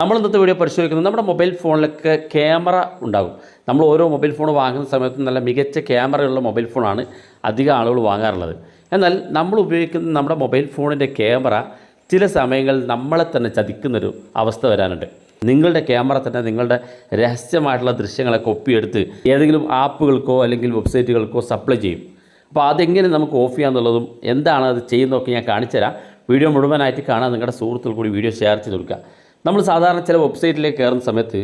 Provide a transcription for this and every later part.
നമ്മൾ ഇന്നത്തെ വീഡിയോ പരിശോധിക്കുന്നത് നമ്മുടെ മൊബൈൽ ഫോണിലൊക്കെ ക്യാമറ ഉണ്ടാകും. നമ്മൾ ഓരോ മൊബൈൽ ഫോൺ വാങ്ങുന്ന സമയത്ത് നല്ല മികച്ച ക്യാമറയുള്ള മൊബൈൽ ഫോണാണ് അധികം ആളുകൾ വാങ്ങാറുള്ളത്. എന്നാൽ നമ്മൾ ഉപയോഗിക്കുന്ന നമ്മുടെ മൊബൈൽ ഫോണിൻ്റെ ക്യാമറ ചില സമയങ്ങളിൽ നമ്മളെ തന്നെ ചതിക്കുന്നൊരു അവസ്ഥ വരാനുണ്ട്. നിങ്ങളുടെ ക്യാമറ തന്നെ നിങ്ങളുടെ രഹസ്യമായിട്ടുള്ള ദൃശ്യങ്ങളൊക്കെ ഒപ്പിയെടുത്ത് ഏതെങ്കിലും ആപ്പുകൾക്കോ അല്ലെങ്കിൽ വെബ്സൈറ്റുകൾക്കോ സപ്ലൈ ചെയ്യും. അപ്പോൾ അതെങ്ങനെ നമുക്ക് ഓഫ് ചെയ്യാമെന്നുള്ളതും എന്താണ് അത് ചെയ്യുന്നതൊക്കെ ഞാൻ കാണിച്ചുതരാം. വീഡിയോ മുഴുവനായിട്ട് കാണാൻ നിങ്ങളുടെ സുഹൃത്തുക്കൾ കൂടി വീഡിയോ ഷെയർ ചെയ്ത് കൊടുക്കുക. നമ്മൾ സാധാരണ ചില വെബ്സൈറ്റിലേക്ക് കയറുന്ന സമയത്ത്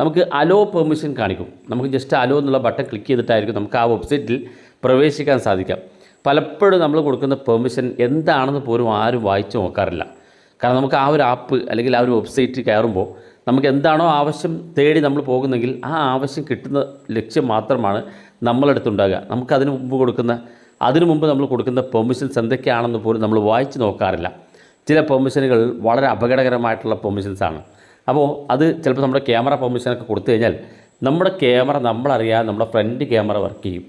നമുക്ക് അലോ പെർമിഷൻ കാണിക്കും. നമുക്ക് ജസ്റ്റ് അലോ എന്നുള്ള ബട്ടൺ ക്ലിക്ക് ചെയ്തിട്ടായിരിക്കും നമുക്ക് ആ വെബ്സൈറ്റിൽ പ്രവേശിക്കാൻ സാധിക്കാം. പലപ്പോഴും നമ്മൾ കൊടുക്കുന്ന പെർമിഷൻ എന്താണെന്ന് പോലും ആരും വായിച്ചു നോക്കാറില്ല. കാരണം നമുക്ക് ആ ഒരു ആപ്പ് അല്ലെങ്കിൽ ആ ഒരു വെബ്സൈറ്റ് കയറുമ്പോൾ നമുക്ക് എന്താണോ ആവശ്യം തേടി നമ്മൾ പോകുന്നെങ്കിൽ ആ ആവശ്യം കിട്ടുന്ന ലക്ഷ്യം മാത്രമാണ് നമ്മളെടുത്തുണ്ടാകുക. നമുക്കതിന് മുമ്പ് നമ്മൾ കൊടുക്കുന്ന പെർമിഷൻസ് എന്തൊക്കെയാണെന്ന് പോലും നമ്മൾ വായിച്ച് നോക്കാറില്ല. ചില പെർമിഷനുകൾ വളരെ അപകടകരമായിട്ടുള്ള പെർമിഷൻസാണ്. അപ്പോൾ അത് ചിലപ്പോൾ നമ്മുടെ ക്യാമറ പെർമിഷനൊക്കെ കൊടുത്തു കഴിഞ്ഞാൽ നമ്മുടെ ക്യാമറ നമ്മളറിയാതെ നമ്മുടെ ഫ്രണ്ട് ക്യാമറ വർക്ക് ചെയ്യും.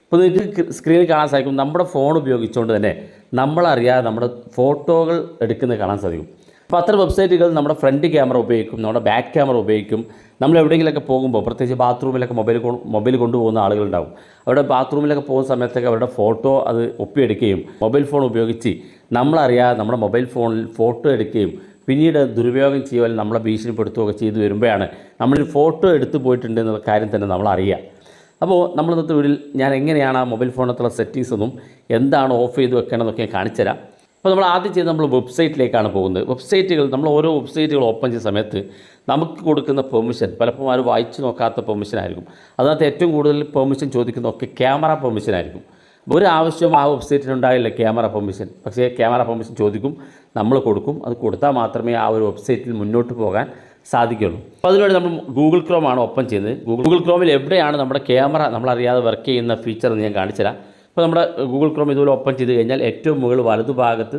ഇപ്പോൾ നിങ്ങൾക്ക് സ്ക്രീനിൽ കാണാൻ സാധിക്കും, നമ്മുടെ ഫോൺ ഉപയോഗിച്ചുകൊണ്ട് തന്നെ നമ്മളറിയാതെ നമ്മുടെ ഫോട്ടോകൾ എടുക്കുന്നത് കാണാൻ സാധിക്കും. അപ്പോൾ അത്തരം വെബ്സൈറ്റുകൾ നമ്മുടെ ഫ്രണ്ട് ക്യാമറ ഉപയോഗിക്കും, നമ്മുടെ ബാക്ക് ക്യാമറ ഉപയോഗിക്കും. നമ്മൾ എവിടെയെങ്കിലുമൊക്കെ പോകുമ്പോൾ, പ്രത്യേകിച്ച് ബാത്റൂമിലൊക്കെ മൊബൈൽ കൊണ്ടുപോകുന്ന ആളുകളുണ്ടാവും. അവിടെ ബാത്റൂമിലൊക്കെ പോകുന്ന സമയത്തൊക്കെ അവരുടെ ഫോട്ടോ അത് ഒപ്പിയെടുക്കുകയും മൊബൈൽ ഫോൺ ഉപയോഗിച്ച് നമ്മളറിയാതെ നമ്മുടെ മൊബൈൽ ഫോണിൽ ഫോട്ടോ എടുക്കുകയും പിന്നീട് ദുരുപയോഗം ചെയ്യുവാൻ നമ്മളെ ഭീഷണിപ്പെടുത്തുകയൊക്കെ ചെയ്തു വരുമ്പോഴാണ് നമ്മളൊരു ഫോട്ടോ എടുത്തു പോയിട്ടുണ്ട് എന്നുള്ള കാര്യം തന്നെ നമ്മൾ അറിയുക. അപ്പോൾ നമ്മൾ ഇന്നത്തെ വീഡിയോയിൽ ഞാൻ എങ്ങനെയാണ് ആ മൊബൈൽ ഫോണിനകത്തുള്ള സെറ്റിങ്സ് ഒന്നും എന്താണ് ഓഫ് ചെയ്ത് വെക്കണമെന്നൊക്കെ ഞാൻ കാണിച്ചുതരാം. അപ്പോൾ നമ്മൾ ആദ്യം ചെയ്ത് നമ്മൾ വെബ്സൈറ്റിലേക്കാണ് പോകുന്നത്. വെബ്സൈറ്റുകൾ നമ്മൾ ഓരോ വെബ്സൈറ്റുകൾ ഓപ്പൺ ചെയ്യുന്ന സമയത്ത് നമുക്ക് കൊടുക്കുന്ന പെർമിഷൻ പലപ്പോഴും ആരും വായിച്ചു നോക്കാത്ത പെർമിഷൻ ആയിരിക്കും. അതിനകത്ത് ഏറ്റവും കൂടുതൽ പെർമിഷൻ ചോദിക്കുന്നതൊക്കെ ക്യാമറ പെർമിഷൻ ആയിരിക്കും. ഒരു ആവശ്യം ആ വെബ്സൈറ്റിനുണ്ടാകില്ല ക്യാമറ പെർമിഷൻ, പക്ഷേ ക്യാമറ പെർമിഷൻ ചോദിക്കും, നമ്മൾ കൊടുക്കും. അത് കൊടുത്താൽ മാത്രമേ ആ ഒരു വെബ്സൈറ്റിൽ മുന്നോട്ട് പോകാൻ സാധിക്കുകയുള്ളൂ. അപ്പോൾ അതിനുവേണ്ടി നമ്മൾ ഗൂഗിൾ ക്രോമാണ് ഓപ്പൺ ചെയ്യുന്നത്. ഗൂഗിൾ ക്രോമിൽ എവിടെയാണ് നമ്മുടെ ക്യാമറ നമ്മളറിയാതെ വർക്ക് ചെയ്യുന്ന ഫീച്ചർ എന്ന് ഞാൻ കാണിച്ചുതരാം. അപ്പോൾ നമ്മുടെ ഗൂഗിൾ ക്രോം ഇതുപോലെ ഓപ്പൺ ചെയ്ത് കഴിഞ്ഞാൽ ഏറ്റവും മുകളിൽ വലതുഭാഗത്ത്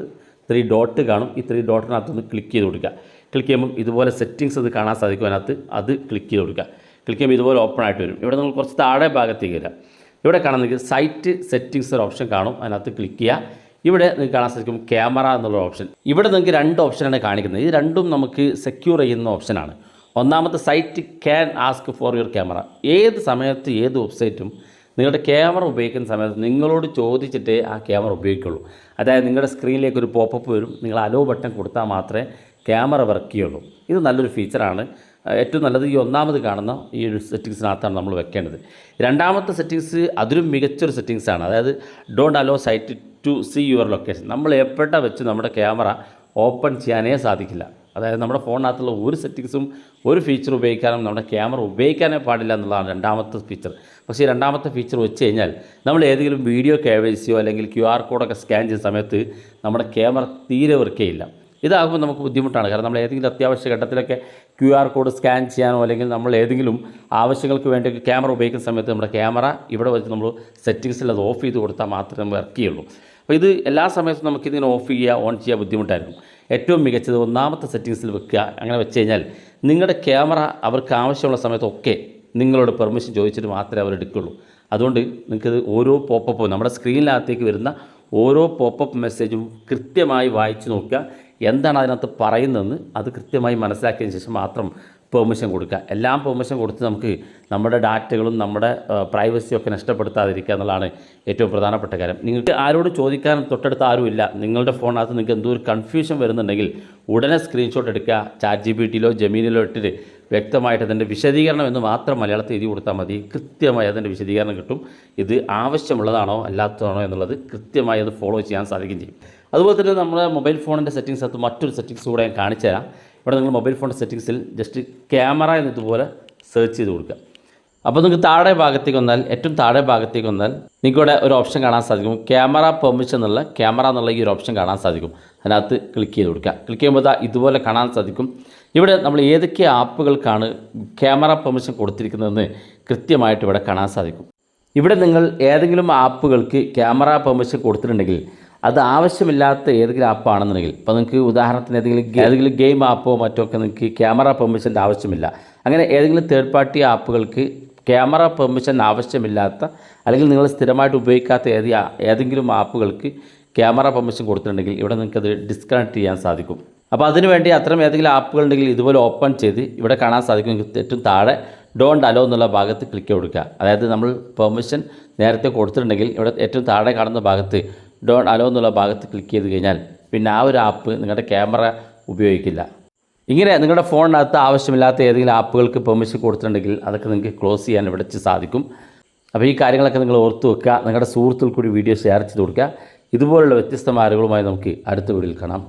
3 ഡോട്ട് കാണും. ഈ 3 ഡോട്ടിനകത്തൊന്ന് ക്ലിക്ക് ചെയ്ത് കൊടുക്കുക. ക്ലിക്ക് ചെയ്യുമ്പോൾ ഇതുപോലെ സെറ്റിങ്സ് അത് കാണാൻ സാധിക്കും. അതിനകത്ത് അത് ക്ലിക്ക് ചെയ്ത് കൊടുക്കുക. ക്ലിക്ക് ചെയ്യുമ്പോൾ ഇതുപോലെ ഓപ്പൺ ആയിട്ട് വരും. ഇവിടെ നമ്മൾ കുറച്ച് താഴെ ഭാഗത്തേക്ക് വരാം. ഇവിടെ കാണുന്നെങ്കിൽ സൈറ്റ് സെറ്റിങ്സ് ഒരു ഓപ്ഷൻ കാണും. അതിനകത്ത് ക്ലിക്ക് ചെയ്യുക. ഇവിടെ നിങ്ങൾക്ക് കാണാൻ സാധിക്കും ക്യാമറ എന്നുള്ള ഓപ്ഷൻ. ഇവിടെ നിങ്ങൾക്ക് 2 ഓപ്ഷനാണ് കാണിക്കുന്നത്. ഇത് രണ്ടും നമുക്ക് സെക്യൂർ ചെയ്യുന്ന ഓപ്ഷനാണ്. ഒന്നാമത്തെ site can ask for your camera. ഏത് സമയത്ത് ഏത് വെബ്സൈറ്റും നിങ്ങളുടെ ക്യാമറ ഉപയോഗിക്കുന്ന സമയത്ത് നിങ്ങളോട് ചോദിച്ചിട്ടേ ആ ക്യാമറ ഉപയോഗിക്കുള്ളൂ. അതായത് നിങ്ങളുടെ സ്ക്രീനിലേക്ക് ഒരു പോപ്പപ്പ് വരും, നിങ്ങൾ അലോ ബട്ടൺ കൊടുത്താൽ മാത്രമേ ക്യാമറ വർക്ക് ചെയ്യുള്ളൂ. ഇത് നല്ലൊരു ഫീച്ചറാണ്. ഏറ്റവും നല്ലത് ഈ ഒന്നാമത് കാണുന്ന ഈ ഒരു സെറ്റിങ്സിനകത്താണ് നമ്മൾ വെക്കേണ്ടത്. രണ്ടാമത്തെ സെറ്റിങ്സ് അതിലും മികച്ചൊരു സെറ്റിങ്സാണ്. അതായത് don't allow site to see your location. നമ്മൾ എവിടെ വെച്ച് നമ്മുടെ ക്യാമറ ഓപ്പൺ ചെയ്യാനേ സാധിക്കില്ല. അതായത് നമ്മുടെ ഫോണിനകത്തുള്ള ഒരു സെറ്റിങ്സും ഒരു ഫീച്ചർ ഉപയോഗിക്കാനും നമ്മുടെ ക്യാമറ ഉപയോഗിക്കാനേ പാടില്ല എന്നുള്ളതാണ് രണ്ടാമത്തെ ഫീച്ചർ. പക്ഷേ ഈ രണ്ടാമത്തെ ഫീച്ചർ വെച്ച് കഴിഞ്ഞാൽ നമ്മൾ ഏതെങ്കിലും വീഡിയോ KYCയോ അല്ലെങ്കിൽ QR കോഡൊക്കെ സ്കാൻ ചെയ്യുന്ന സമയത്ത് നമ്മുടെ ക്യാമറ തീരെ വർക്ക് ചെയ്യില്ല. ഇതാകുമ്പോൾ നമുക്ക് ബുദ്ധിമുട്ടാണ്. കാരണം നമ്മൾ ഏതെങ്കിലും അത്യാവശ്യ ഘട്ടത്തിലൊക്കെ QR കോഡ് സ്കാൻ ചെയ്യാനോ അല്ലെങ്കിൽ നമ്മൾ ഏതെങ്കിലും ആവശ്യങ്ങൾക്ക് വേണ്ടി ക്യാമറ ഉപയോഗിക്കുന്ന സമയത്ത് നമ്മുടെ ക്യാമറ ഇവിടെ വെച്ച് നമ്മൾ സെറ്റിങ്സിൽ അത് ഓഫ് ചെയ്ത് കൊടുത്താൽ മാത്രമേ വർക്ക് ചെയ്യുള്ളൂ. അപ്പോൾ ഇത് എല്ലാ സമയത്തും നമുക്കിതിനെ ഓഫ് ചെയ്യുക ഓൺ ചെയ്യുക ബുദ്ധിമുട്ടായിരിക്കും. ഏറ്റവും മികച്ചത് ഒന്നാമത്തെ സെറ്റിങ്സിൽ വെക്കുക. അങ്ങനെ വെച്ച് കഴിഞ്ഞാൽ നിങ്ങളുടെ ക്യാമറ അവർക്ക് ആവശ്യമുള്ള സമയത്തൊക്കെ നിങ്ങളോട് പെർമിഷൻ ചോദിച്ചിട്ട് മാത്രമേ അവർ എടുക്കുകയുള്ളൂ. അതുകൊണ്ട് നിങ്ങൾക്കത് ഓരോ പോപ്പപ്പും നമ്മുടെ സ്ക്രീനിനകത്തേക്ക് വരുന്ന ഓരോ പോപ്പപ്പ് മെസ്സേജും കൃത്യമായി വായിച്ച് നോക്കുക. എന്താണ് അതിനകത്ത് പറയുന്നതെന്ന് അത് കൃത്യമായി മനസ്സിലാക്കിയതിന് ശേഷം മാത്രം പെർമിഷൻ കൊടുക്കുക. എല്ലാം പെർമിഷൻ കൊടുത്ത് നമുക്ക് നമ്മുടെ ഡാറ്റകളും നമ്മുടെ പ്രൈവസിയൊക്കെ നഷ്ടപ്പെടുത്താതിരിക്കുക എന്നുള്ളതാണ് ഏറ്റവും പ്രധാനപ്പെട്ട കാര്യം. നിങ്ങൾക്ക് ആരോട് ചോദിക്കാൻ തൊട്ടടുത്ത് ആരുമില്ല. നിങ്ങളുടെ ഫോണിനകത്ത് നിങ്ങൾക്ക് എന്തോ ഒരു കൺഫ്യൂഷൻ വരുന്നുണ്ടെങ്കിൽ ഉടനെ സ്ക്രീൻഷോട്ട് എടുക്കുക. ChatGPTയിലോ ജെമിനിയിലോ ഇട്ടിട്ട് വ്യക്തമായിട്ട് അതിൻ്റെ വിശദീകരണം എന്ന് മാത്രം മലയാളത്തിൽ എഴുതി കൊടുത്താൽ മതി. കൃത്യമായി അതിൻ്റെ വിശദീകരണം കിട്ടും. ഇത് ആവശ്യമുള്ളതാണോ അല്ലാത്തതാണോ എന്നുള്ളത് കൃത്യമായി അത് ഫോളോ ചെയ്യാൻ സാധിക്കുകയും ചെയ്യും. അതുപോലെ തന്നെ നമ്മുടെ മൊബൈൽ ഫോണിൻ്റെ സെറ്റിങ്സിനകത്ത് മറ്റൊരു സെറ്റിങ്സ് കൂടെ ഞാൻ കാണിച്ചു തരാം. ഇവിടെ നിങ്ങൾ മൊബൈൽ ഫോണിൻ്റെ സെറ്റിങ്സിൽ ജസ്റ്റ് ക്യാമറ എന്നിതുപോലെ സെർച്ച് ചെയ്ത് കൊടുക്കുക. അപ്പോൾ നിങ്ങൾക്ക് താഴെ ഭാഗത്തേക്ക് വന്നാൽ ഏറ്റവും താഴെ ഭാഗത്തേക്ക് വന്നാൽ നിങ്ങൾക്കിവിടെ ഒരു ഓപ്ഷൻ കാണാൻ സാധിക്കും. ക്യാമറ പെർമിഷൻ എന്നുള്ള ഈ ഒരു ഓപ്ഷൻ കാണാൻ സാധിക്കും. അതിനകത്ത് ക്ലിക്ക് ചെയ്ത് കൊടുക്കുക. ക്ലിക്ക് ചെയ്യുമ്പോൾ ഇതുപോലെ കാണാൻ സാധിക്കും. ഇവിടെ നമ്മൾ ഏതൊക്കെ ആപ്പുകൾക്കാണ് ക്യാമറ പെർമിഷൻ കൊടുത്തിരിക്കുന്നതെന്ന് കൃത്യമായിട്ട് ഇവിടെ കാണാൻ സാധിക്കും. ഇവിടെ നിങ്ങൾ ഏതെങ്കിലും ആപ്പുകൾക്ക് ക്യാമറ പെർമിഷൻ കൊടുത്തിട്ടുണ്ടെങ്കിൽ അത് ആവശ്യമില്ലാത്ത ഏതെങ്കിലും ആപ്പാണെന്നുണ്ടെങ്കിൽ, ഇപ്പോൾ നിങ്ങൾക്ക് ഉദാഹരണത്തിന് ഏതെങ്കിലും ഗെയിം ആപ്പോ മറ്റോ ഒക്കെ നിങ്ങൾക്ക് ക്യാമറ പെർമിഷൻ്റെ ആവശ്യമില്ല. അങ്ങനെ ഏതെങ്കിലും തേർഡ് പാർട്ടി ആപ്പുകൾക്ക് ക്യാമറ പെർമിഷൻ ആവശ്യമില്ലാത്ത അല്ലെങ്കിൽ നിങ്ങൾ സ്ഥിരമായിട്ട് ഉപയോഗിക്കാത്ത ഏതെങ്കിലും ആപ്പുകൾക്ക് ക്യാമറ പെർമിഷൻ കൊടുത്തിട്ടുണ്ടെങ്കിൽ ഇവിടെ നിങ്ങൾക്കത് ഡിസ്കണക്ട് ചെയ്യാൻ സാധിക്കും. അപ്പോൾ അതിനുവേണ്ടി അത്തരം ഏതെങ്കിലും ആപ്പുകൾ ഉണ്ടെങ്കിൽ ഇതുപോലെ ഓപ്പൺ ചെയ്ത് ഇവിടെ കാണാൻ സാധിക്കും. ഏറ്റവും താഴെ ഡോണ്ട് അലോ എന്നുള്ള ഭാഗത്ത് ക്ലിക്ക് കൊടുക്കുക. അതായത് നമ്മൾ പെർമിഷൻ നേരത്തെ കൊടുത്തിട്ടുണ്ടെങ്കിൽ ഇവിടെ ഏറ്റവും താഴെ കാണുന്ന ഭാഗത്ത് ഡോണ്ട് അലോ എന്നുള്ള ഭാഗത്ത് ക്ലിക്ക് ചെയ്ത് കഴിഞ്ഞാൽ പിന്നെ ആ ഒരു ആപ്പ് നിങ്ങളുടെ ക്യാമറ ഉപയോഗിക്കില്ല. ഇങ്ങനെ നിങ്ങളുടെ ഫോണിനകത്ത് ആവശ്യമില്ലാത്ത ഏതെങ്കിലും ആപ്പുകൾക്ക് പെർമിഷൻ കൊടുത്തിട്ടുണ്ടെങ്കിൽ അതൊക്കെ നിങ്ങൾക്ക് ക്ലോസ് ചെയ്യാൻ ഇവിടെ സാധിക്കും. അപ്പോൾ ഈ കാര്യങ്ങളൊക്കെ നിങ്ങൾ ഓർത്ത് വെക്കുക. നിങ്ങളുടെ സുഹൃത്തുക്കൾ കൂടി വീഡിയോ ഷെയർ ചെയ്ത് കൊടുക്കുക. ഇതുപോലുള്ള വ്യത്യസ്തമായ അറിവുകളുമായി നമുക്ക് അടുത്ത വീഡിയോയിൽ കാണാം.